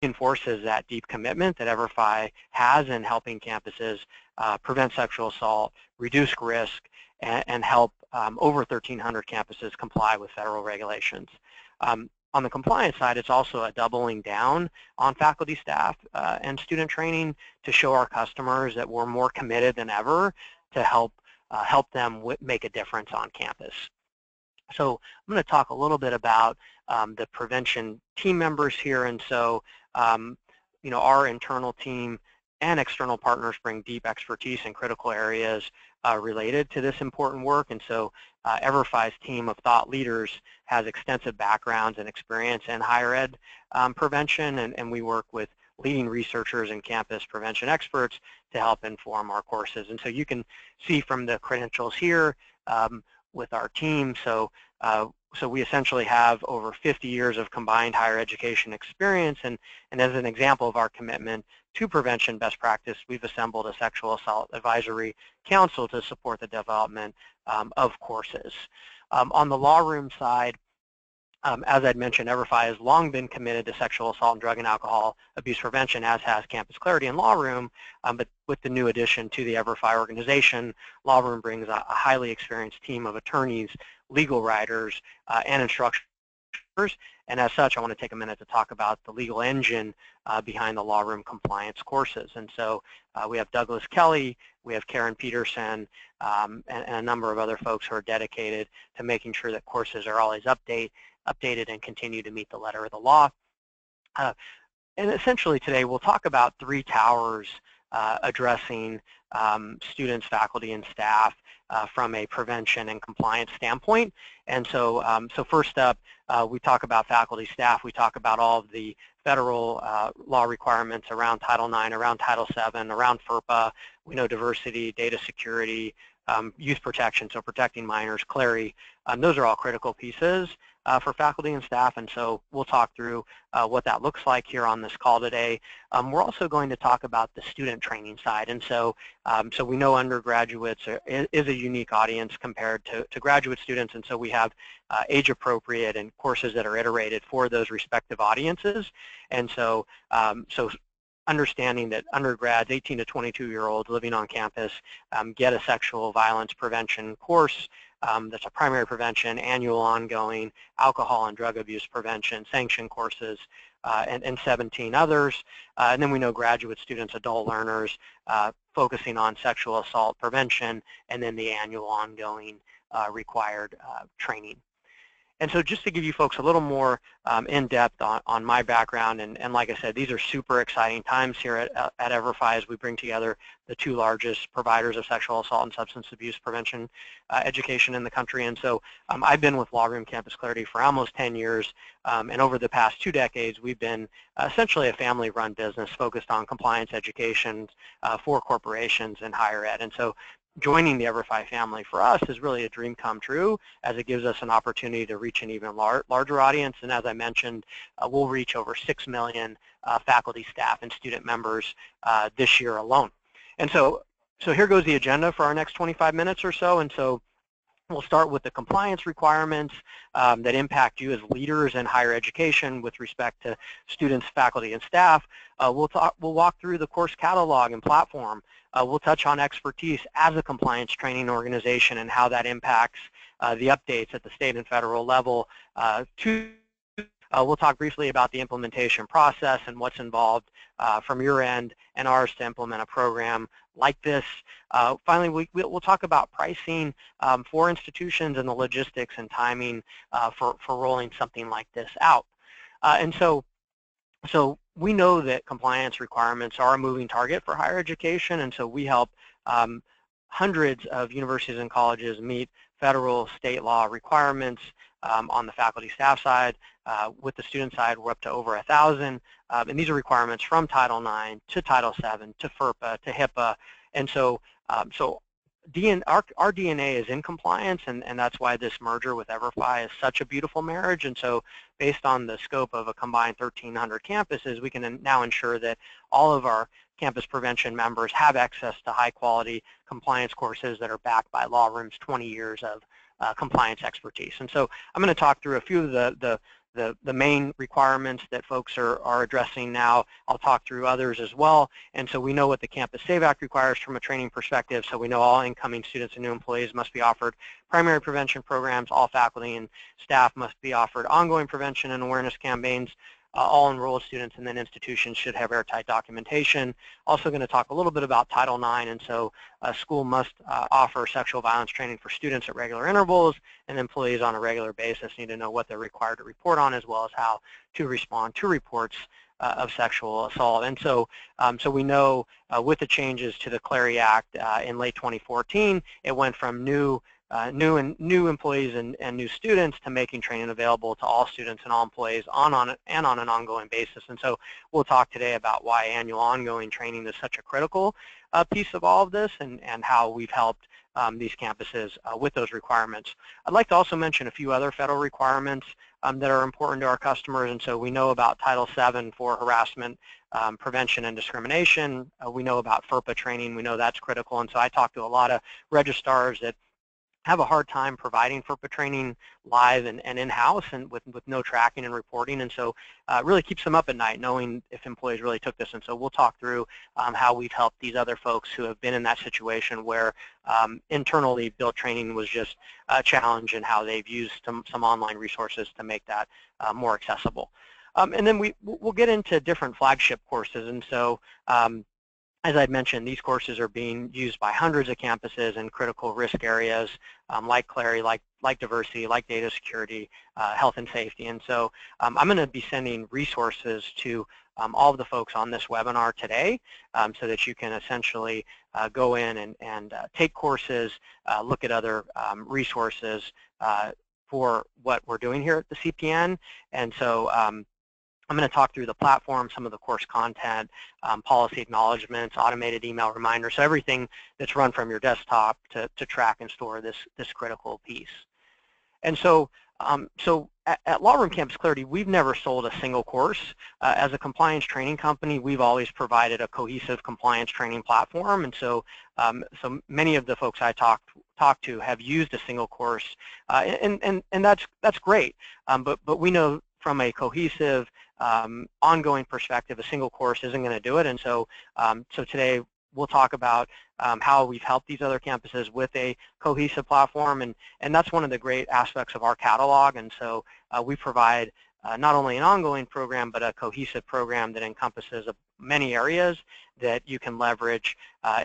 reinforces that deep commitment that EverFi has in helping campuses prevent sexual assault, reduce risk, and help over 1,300 campuses comply with federal regulations. On the compliance side, it's also a doubling down on faculty, staff, and student training to show our customers that we're more committed than ever to help them make a difference on campus. So I'm going to talk a little bit about the prevention team members here. And so, our internal team and external partners bring deep expertise in critical areas related to this important work. And so EverFi's team of thought leaders has extensive backgrounds and experience in higher ed prevention, and we work with leading researchers and campus prevention experts to help inform our courses. And so you can see from the credentials here with our team, so we essentially have over 50 years of combined higher education experience, and as an example of our commitment to prevention best practice, we've assembled a sexual assault advisory council to support the development of courses. On the law room side, as I'd mentioned, EverFi has long been committed to sexual assault and drug and alcohol abuse prevention, as has CampusClarity and Law Room, but with the new addition to the EverFi organization, Law Room brings a highly experienced team of attorneys, legal writers, and instructors. And as such, I want to take a minute to talk about the legal engine behind the Law Room compliance courses. And so we have Douglas Kelly, we have Karen Peterson, and a number of other folks who are dedicated to making sure that courses are always updated and continue to meet the letter of the law. And essentially today we'll talk about three towers addressing students, faculty, and staff from a prevention and compliance standpoint. And so, first up, we talk about faculty, staff. We talk about all of the federal law requirements around Title IX, around Title VII, around FERPA. We know diversity, data security, youth protection, so protecting minors, CLARI. Those are all critical pieces for faculty and staff, and so we'll talk through what that looks like here on this call today. We're also going to talk about the student training side, and so we know undergraduates is a unique audience compared to graduate students, and so we have age-appropriate and courses that are iterated for those respective audiences, and so understanding that undergrads, 18 to 22-year-olds living on campus, get a sexual violence prevention course that's a primary prevention, annual ongoing, alcohol and drug abuse prevention, sanction courses, and 17 others. And then we know graduate students, adult learners, focusing on sexual assault prevention, and then the annual ongoing required training. And so just to give you folks a little more in-depth on my background, and like I said, these are super exciting times here at EverFi as we bring together the two largest providers of sexual assault and substance abuse prevention education in the country. And so I've been with Law Room CampusClarity for almost 10 years, and over the past 2 decades, we've been essentially a family-run business focused on compliance education for corporations and higher ed. And so joining the EverFi family for us is really a dream come true, as it gives us an opportunity to reach an even larger audience. And as I mentioned, we'll reach over 6 million faculty, staff, and student members this year alone. And so here goes the agenda for our next 25 minutes or so. And so we'll start with the compliance requirements that impact you as leaders in higher education with respect to students, faculty, and staff. We'll walk through the course catalog and platform. We'll touch on expertise as a compliance training organization and how that impacts the updates at the state and federal level. We'll talk briefly about the implementation process and what's involved from your end and ours to implement a program like this. Finally, we'll talk about pricing for institutions and the logistics and timing for rolling something like this out. And so we know that compliance requirements are a moving target for higher education, and so we help hundreds of universities and colleges meet federal, state law requirements on the faculty staff side. With the student side, we're up to over 1,000, and these are requirements from Title IX to Title VII to FERPA to HIPAA, and so our DNA is in compliance, and that's why this merger with EverFi is such a beautiful marriage. And so based on the scope of a combined 1,300 campuses, we can now ensure that all of our campus prevention members have access to high-quality compliance courses that are backed by Law Room's 20 years of compliance expertise. And so I'm going to talk through a few of the the main requirements that folks are addressing now. I'll talk through others as well. And so we know what the Campus Save Act requires from a training perspective. So we know all incoming students and new employees must be offered primary prevention programs. All faculty and staff must be offered ongoing prevention and awareness campaigns. All enrolled students and then institutions should have airtight documentation. Also going to talk a little bit about Title IX, and so a school must offer sexual violence training for students at regular intervals, and employees on a regular basis need to know what they're required to report on, as well as how to respond to reports of sexual assault. And so, so we know with the changes to the CLARITY Act in late 2014, it went from new employees and new students to making training available to all students and all employees on an ongoing basis. And so we'll talk today about why annual ongoing training is such a critical piece of all of this, and how we've helped these campuses with those requirements. I'd like to also mention a few other federal requirements that are important to our customers. And so we know about Title VII for harassment, prevention, and discrimination. We know about FERPA training. We know that's critical. And so I talk to a lot of registrars that have a hard time providing FERPA training live and in-house, and with no tracking and reporting, and so it really keeps them up at night knowing if employees really took this. And so we'll talk through how we've helped these other folks who have been in that situation where internally built training was just a challenge, and how they've used some online resources to make that more accessible. And then we'll get into different flagship courses. And so as I'd mentioned, these courses are being used by hundreds of campuses in critical risk areas like CLARITY, like diversity, like data security, health and safety. And so I'm going to be sending resources to all of the folks on this webinar today, so that you can essentially go in and take courses, look at other resources for what we're doing here at the CPN. And so I'm going to talk through the platform, some of the course content, policy acknowledgments, automated email reminders, so everything that's run from your desktop to track and store this critical piece. And so, at Law Room Campus Clarity, we've never sold a single course. As a compliance training company, we've always provided a cohesive compliance training platform. And so, so many of the folks I talk to have used a single course, and that's great. But we know from a cohesive, ongoing perspective, a single course isn't going to do it. And so, so today we'll talk about how we've helped these other campuses with a cohesive platform, and that's one of the great aspects of our catalog. And so we provide not only an ongoing program, but a cohesive program that encompasses many areas that you can leverage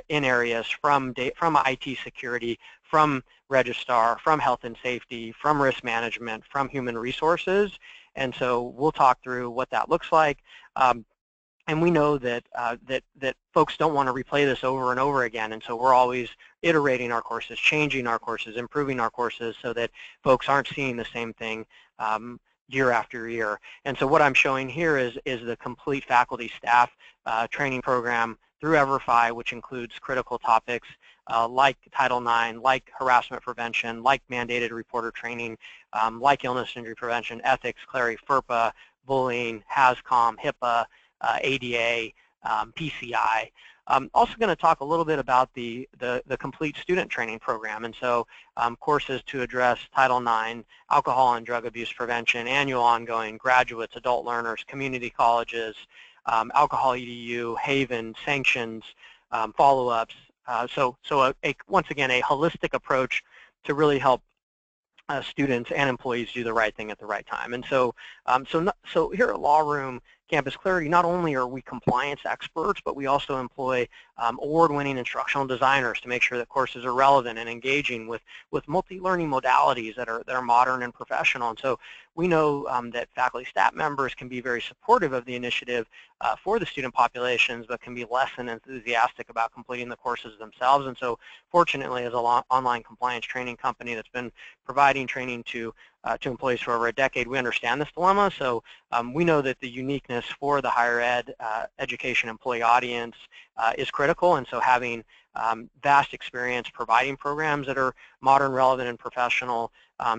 in areas from IT security, from registrar, from health and safety, from risk management, from human resources. And so we'll talk through what that looks like. And we know that that folks don't want to replay this over and over again, and so we're always iterating our courses, changing our courses, improving our courses, so that folks aren't seeing the same thing year after year. And so what I'm showing here is the complete faculty staff training program through EverFi, which includes critical topics like Title IX, like harassment prevention, like mandated reporter training, like illness injury prevention, ethics, CLARITY, FERPA, bullying, HAZCOM, HIPAA, ADA, PCI. Also going to talk a little bit about the complete student training program, and so courses to address Title IX, alcohol and drug abuse prevention, annual ongoing, graduates, adult learners, community colleges, alcohol EDU, Haven, sanctions, follow-ups. So once again, a holistic approach to really help students and employees do the right thing at the right time. And so, so here at Law Room Campus Clarity, not only are we compliance experts, but we also employ award-winning instructional designers to make sure that courses are relevant and engaging with multi-learning modalities that are modern and professional. And so we know that faculty staff members can be very supportive of the initiative for the student populations, but can be less than enthusiastic about completing the courses themselves. And so fortunately, as an online compliance training company that's been providing training to employees for over a decade, we understand this dilemma. So we know that the uniqueness for the higher ed education employee audience is critical, and so having vast experience providing programs that are modern, relevant, and professional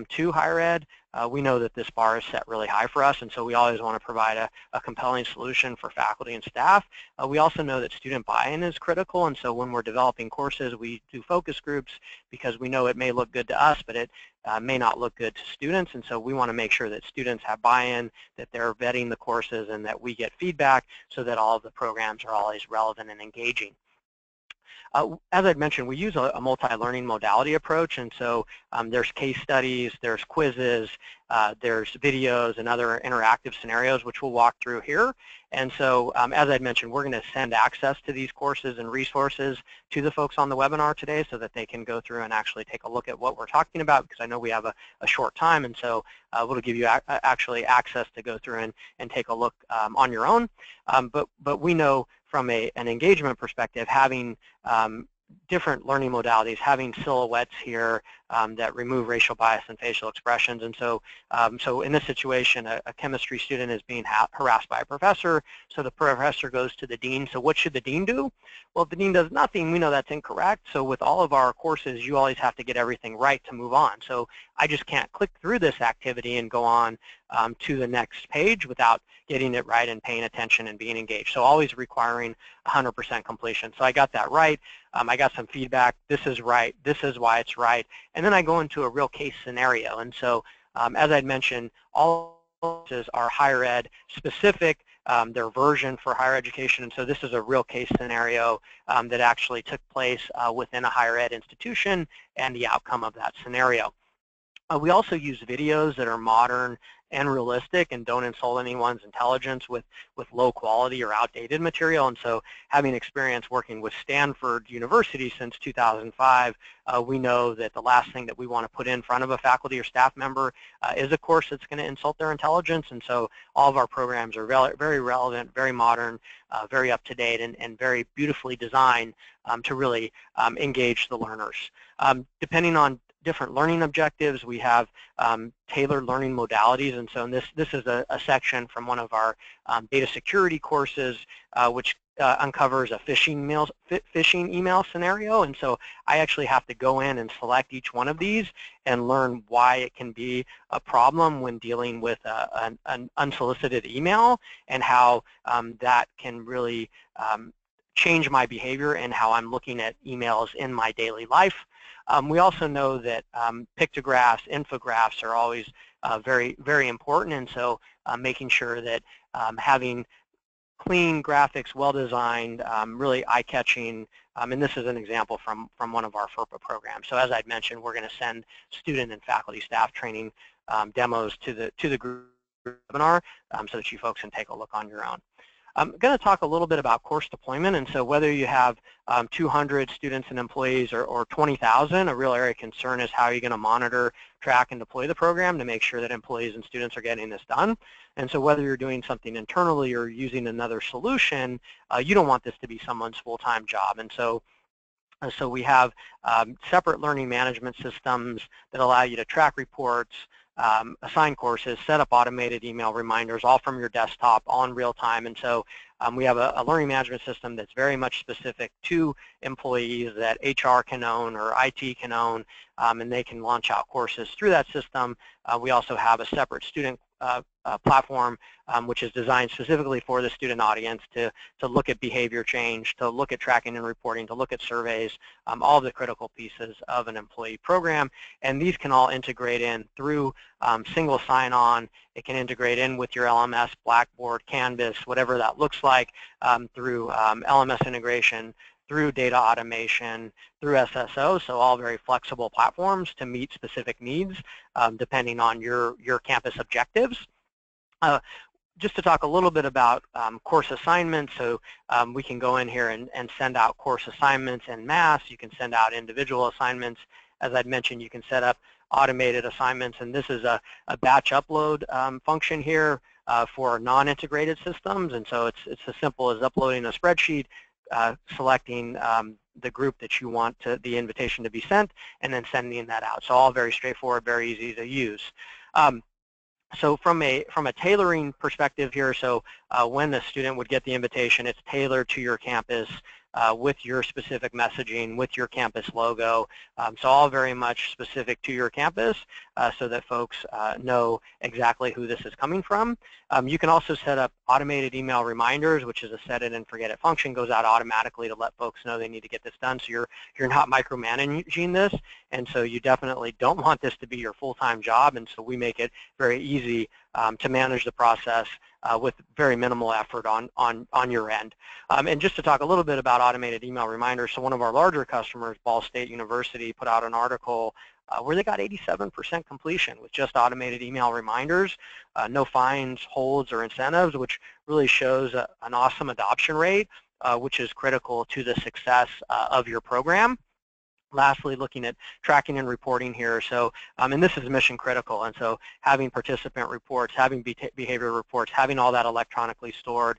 to higher ed, we know that this bar is set really high for us, and so we always want to provide a compelling solution for faculty and staff. We also know that student buy-in is critical, and so when we're developing courses, we do focus groups because we know it may look good to us, but it may not look good to students, and so we want to make sure that students have buy-in, that they're vetting the courses, and that we get feedback so that all of the programs are always relevant and engaging. As I'd mentioned, we use a multi-learning modality approach, and so there's case studies, there's quizzes, there's videos and other interactive scenarios which we'll walk through here. And so as I'd mentioned, we're going to send access to these courses and resources to the folks on the webinar today so that they can go through and actually take a look at what we're talking about, because I know we have a short time, and so we'll give you actually access to go through and take a look on your own. But we know from an engagement perspective, having different learning modalities, having silhouettes here that remove racial bias and facial expressions. And so, so in this situation, a chemistry student is being harassed by a professor, so the professor goes to the dean. So what should the dean do? Well, if the dean does nothing, we know that's incorrect. So with all of our courses, you always have to get everything right to move on. So I just can't click through this activity and go on to the next page without getting it right and paying attention and being engaged. So always requiring 100% completion. So I got that right. I got some feedback. This is right. This is why it's right. And then I go into a real case scenario. And so as I'd mentioned, all courses are higher ed specific, their version for higher education. And so this is a real case scenario that actually took place within a higher ed institution and the outcome of that scenario. We also use videos that are modern and realistic and don't insult anyone's intelligence with low quality or outdated material. And so having experience working with Stanford University since 2005, we know that the last thing that we want to put in front of a faculty or staff member is a course that's going to insult their intelligence. And so all of our programs are very relevant, very modern, very up to date, and very beautifully designed to really engage the learners. Depending on different learning objectives, we have tailored learning modalities, and so this is a section from one of our data security courses, which uncovers a phishing email scenario. And so I actually have to go in and select each one of these and learn why it can be a problem when dealing with an unsolicited email, and how that can really change my behavior and how I'm looking at emails in my daily life. We also know that pictographs, infographs are always very important, and so making sure that having clean graphics, well-designed, really eye-catching, and this is an example from one of our FERPA programs. So as I'd mentioned, we're going to send student and faculty staff training demos to the group webinar so that you folks can take a look on your own. I'm going to talk a little bit about course deployment, and so whether you have 200 students and employees or 20,000, a real area of concern is how you're going to monitor, track, and deploy the program to make sure that employees and students are getting this done. And so whether you're doing something internally or using another solution, you don't want this to be someone's full-time job. And so we have separate learning management systems that allow you to track reports, assign courses, set up automated email reminders, all from your desktop, all in real time. And so we have a learning management system that's very much specific to employees that HR can own or IT can own, and they can launch out courses through that system. We also have a separate student platform which is designed specifically for the student audience to look at behavior change, to look at tracking and reporting, to look at surveys, all the critical pieces of an employee program. And these can all integrate in through single sign-on. It can integrate in with your LMS, Blackboard, Canvas, whatever that looks like, through LMS integration, through data automation, through SSO, so all very flexible platforms to meet specific needs depending on your campus objectives. Just to talk a little bit about course assignments, so we can go in here and send out course assignments en masse. You can send out individual assignments. As I'd mentioned, you can set up automated assignments, and this is a batch upload function here for non-integrated systems, and so it's as simple as uploading a spreadsheet, selecting the group that you want the invitation to be sent, and then sending that out. So all very straightforward, very easy to use. So from a tailoring perspective here, so when the student would get the invitation, it's tailored to your campus, with your specific messaging, with your campus logo. So all very much specific to your campus so that folks know exactly who this is coming from. You can also set up automated email reminders, which is a set it and forget it function, goes out automatically to let folks know they need to get this done. So you're not micromanaging this, and so you definitely don't want this to be your full-time job, and so we make it very easy to manage the process with very minimal effort on your end. And just to talk a little bit about automated email reminders, so one of our larger customers, Ball State University, put out an article where they got 87% completion with just automated email reminders, no fines, holds, or incentives, which really shows an awesome adoption rate, which is critical to the success of your program. Lastly, looking at tracking and reporting here, so and this is mission critical, and so having participant reports, having behavior reports, having all that electronically stored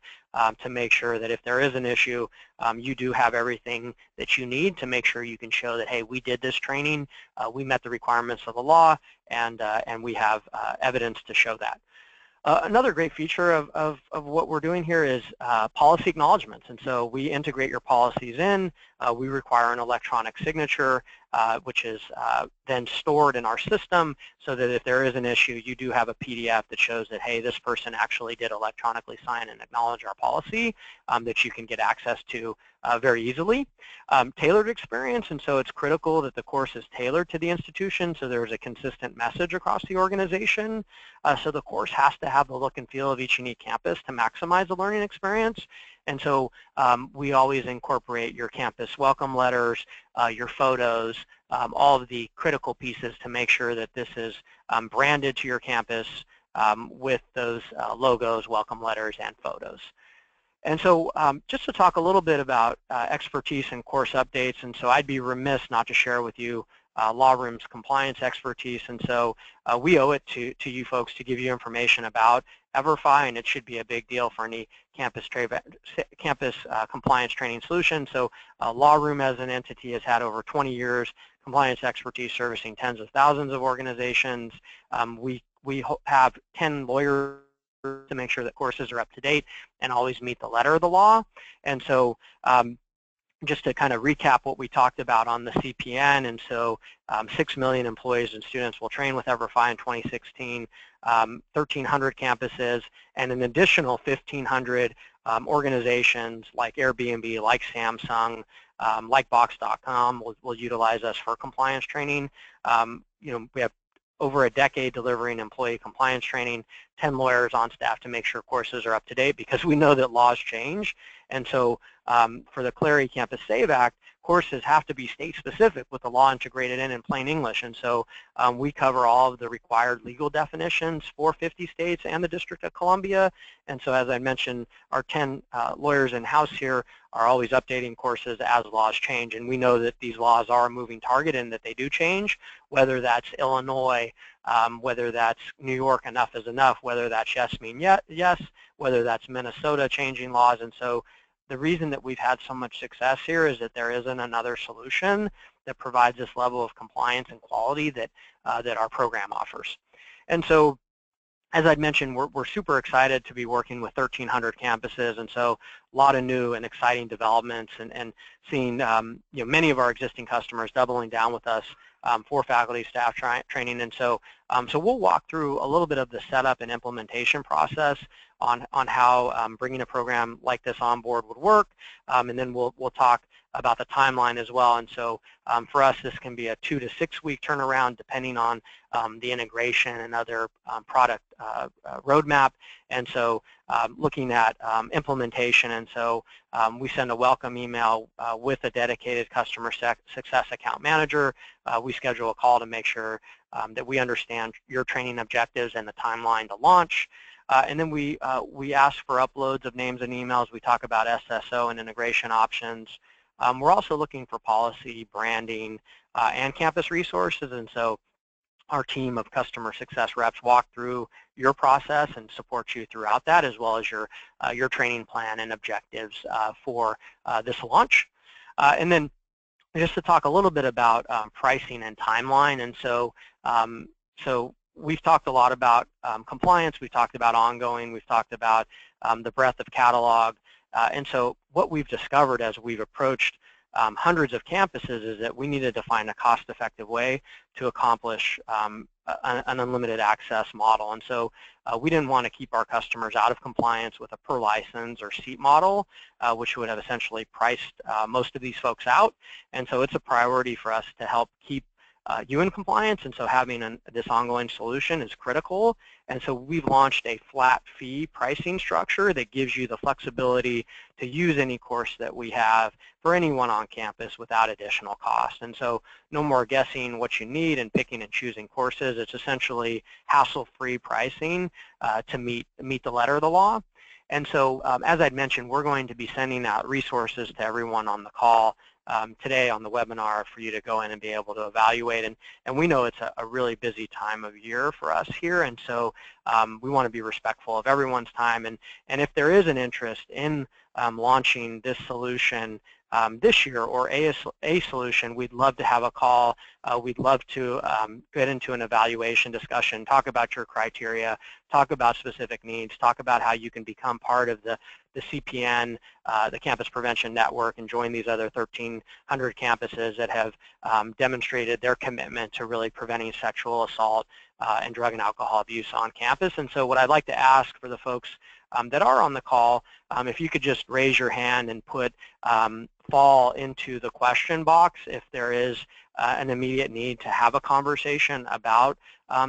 to make sure that if there is an issue, you do have everything that you need to make sure you can show that, hey, we did this training, we met the requirements of the law, and we have evidence to show that. Another great feature of what we're doing here is policy acknowledgments, and so we integrate your policies in. We require an electronic signature, which is then stored in our system so that if there is an issue, you do have a PDF that shows that, hey, this person actually did electronically sign and acknowledge our policy that you can get access to very easily. Tailored experience, and so it's critical that the course is tailored to the institution so there's a consistent message across the organization. So the course has to have the look and feel of each unique campus to maximize the learning experience. And so we always incorporate your campus welcome letters, your photos, all of the critical pieces to make sure that this is branded to your campus with those logos, welcome letters, and photos. And so just to talk a little bit about expertise and course updates, and so I'd be remiss not to share with you Law Room's compliance expertise, and so we owe it to you folks to give you information about EverFi, and it should be a big deal for any campus compliance training solution. So Law Room as an entity has had over 20 years compliance expertise servicing tens of thousands of organizations. We have 10 lawyers to make sure that courses are up to date and always meet the letter of the law. And so just to kind of recap what we talked about on the CPN, and so 6 million employees and students will train with EverFi in 2016, 1,300 campuses, and an additional 1,500 organizations like Airbnb, like Samsung, like Box.com will utilize us for compliance training. We have over a decade delivering employee compliance training, 10 lawyers on staff to make sure courses are up to date because we know that laws change. And so for the Clarity Campus Save Act, courses have to be state specific with the law integrated in plain English. And so we cover all of the required legal definitions for 50 states and the District of Columbia. And so as I mentioned, our 10 lawyers in-house here are always updating courses as laws change. And we know that these laws are a moving target and that they do change, whether that's Illinois, whether that's New York, enough is enough, whether that's yes mean yes, whether that's Minnesota changing laws. And so the reason that we've had so much success here is that there isn't another solution that provides this level of compliance and quality that our program offers. And so, as I'd mentioned, we're super excited to be working with 1,300 campuses, and so a lot of new and exciting developments, and seeing many of our existing customers doubling down with us for faculty staff training. And so we'll walk through a little bit of the setup and implementation process on how bringing a program like this on board would work, and then we'll talk about the timeline as well. And so for us, this can be a 2 to 6 week turnaround depending on the integration and other product roadmap. And so looking at implementation, and so we send a welcome email with a dedicated customer success account manager. We schedule a call to make sure that we understand your training objectives and the timeline to launch. And then we ask for uploads of names and emails. We talk about SSO and integration options. We're also looking for policy, branding, and campus resources. And so our team of customer success reps walk through your process and support you throughout that, as well as your training plan and objectives for this launch. And then just to talk a little bit about pricing and timeline. And so we've talked a lot about compliance. We've talked about ongoing. We've talked about the breadth of catalog. And so what we've discovered as we've approached hundreds of campuses is that we needed to find a cost-effective way to accomplish an unlimited access model. And so we didn't want to keep our customers out of compliance with a per license or seat model, which would have essentially priced most of these folks out. And so it's a priority for us to help keep you in compliance, and so having this ongoing solution is critical. And so we've launched a flat fee pricing structure that gives you the flexibility to use any course that we have for anyone on campus without additional cost. And so no more guessing what you need and picking and choosing courses. It's essentially hassle-free pricing to meet the letter of the law. And so as I'd mentioned, we're going to be sending out resources to everyone on the call today on the webinar for you to go in and be able to evaluate. And we know it's a really busy time of year for us here, and so we want to be respectful of everyone's time. And if there is an interest in launching this solution this year, or a solution, we'd love to have a call. We'd love to get into an evaluation discussion, talk about your criteria, talk about specific needs, talk about how you can become part of the CPN, the Campus Prevention Network, and join these other 1,300 campuses that have demonstrated their commitment to really preventing sexual assault and drug and alcohol abuse on campus. And so what I'd like to ask for the folks that are on the call, if you could just raise your hand and put fall into the question box if there is an immediate need to have a conversation about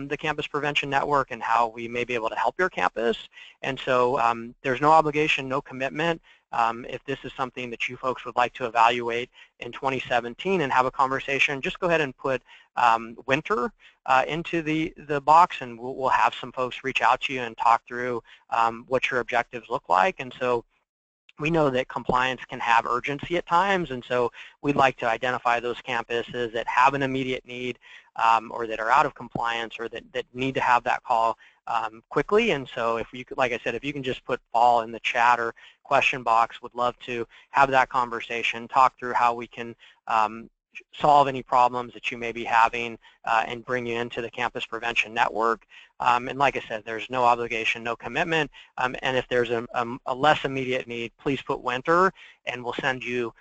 the Campus Prevention Network and how we may be able to help your campus. And so there's no obligation, no commitment. If this is something that you folks would like to evaluate in 2017 and have a conversation, just go ahead and put winter into the box, and we'll have some folks reach out to you and talk through what your objectives look like. And so we know that compliance can have urgency at times, and so we'd like to identify those campuses that have an immediate need or that are out of compliance or that need to have that call quickly. And so if you could, like I said, if you can just put fall in the chat or question box, would love to have that conversation, talk through how we can solve any problems that you may be having and bring you into the Campus Prevention Network. And like I said, there's no obligation, no commitment. And if there's a less immediate need, please put winter, and we'll send you,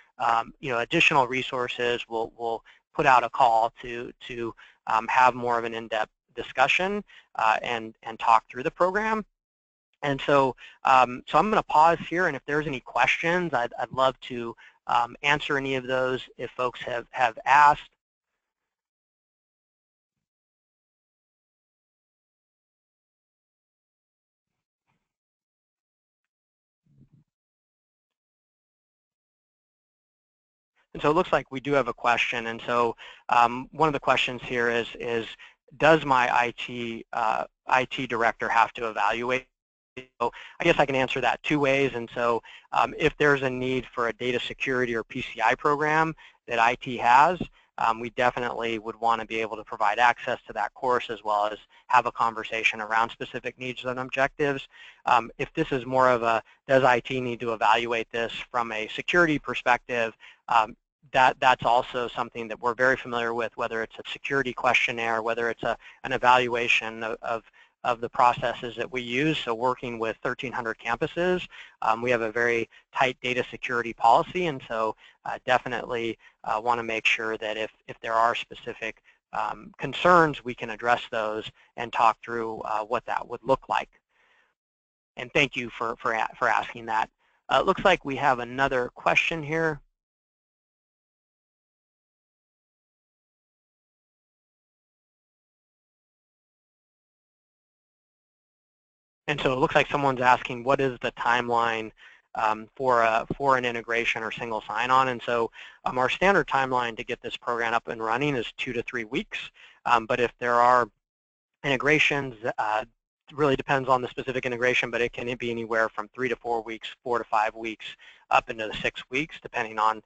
additional resources. We'll put out a call to have more of an in-depth discussion and talk through the program. And so, I'm going to pause here, and if there's any questions, I'd love to answer any of those if folks have asked. And so it looks like we do have a question. And so one of the questions here is does my IT director have to evaluate? So I guess I can answer that two ways. And so if there's a need for a data security or PCI program that IT has, we definitely would want to be able to provide access to that course as well as have a conversation around specific needs and objectives. If this is more of a, does IT need to evaluate this from a security perspective, that's also something that we're very familiar with, whether it's a security questionnaire, whether it's an evaluation of the processes that we use. So working with 1,300 campuses, we have a very tight data security policy, and so definitely want to make sure that if there are specific concerns, we can address those and talk through what that would look like. And thank you for asking that. It looks like we have another question here. And so it looks like someone's asking, what is the timeline for an integration or single sign-on? And so our standard timeline to get this program up and running is 2 to 3 weeks. But if there are integrations, it really depends on the specific integration, but it can be anywhere from 3 to 4 weeks, 4 to 5 weeks, up into the 6 weeks, depending on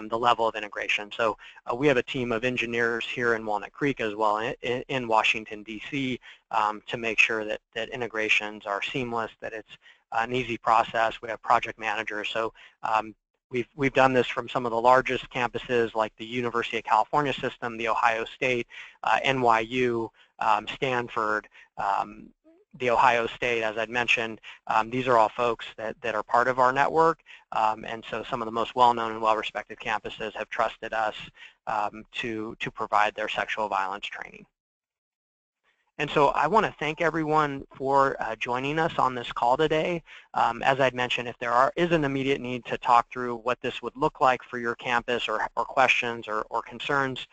the level of integration. So we have a team of engineers here in Walnut Creek as well in Washington, D.C. To make sure that integrations are seamless, that it's an easy process. We have project managers. So we've done this from some of the largest campuses like the University of California system, the Ohio State, NYU, Stanford, the Ohio State, as I'd mentioned, these are all folks that are part of our network, and so some of the most well-known and well-respected campuses have trusted us to provide their sexual violence training. And so I want to thank everyone for joining us on this call today. As I'd mentioned, if there is an immediate need to talk through what this would look like for your campus or questions or concerns,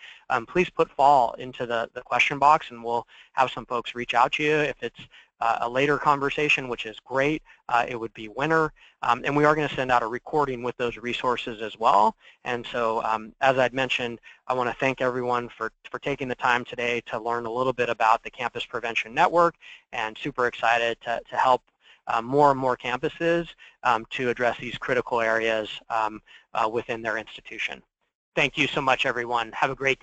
please put fall into the question box, and we'll have some folks reach out to you. If it's a later conversation, which is great, it would be winter. And we are going to send out a recording with those resources as well. And so as I'd mentioned, I want to thank everyone for taking the time today to learn a little bit about the Campus Prevention Network, and super excited to help more and more campuses to address these critical areas within their institution. Thank you so much, everyone. Have a great day.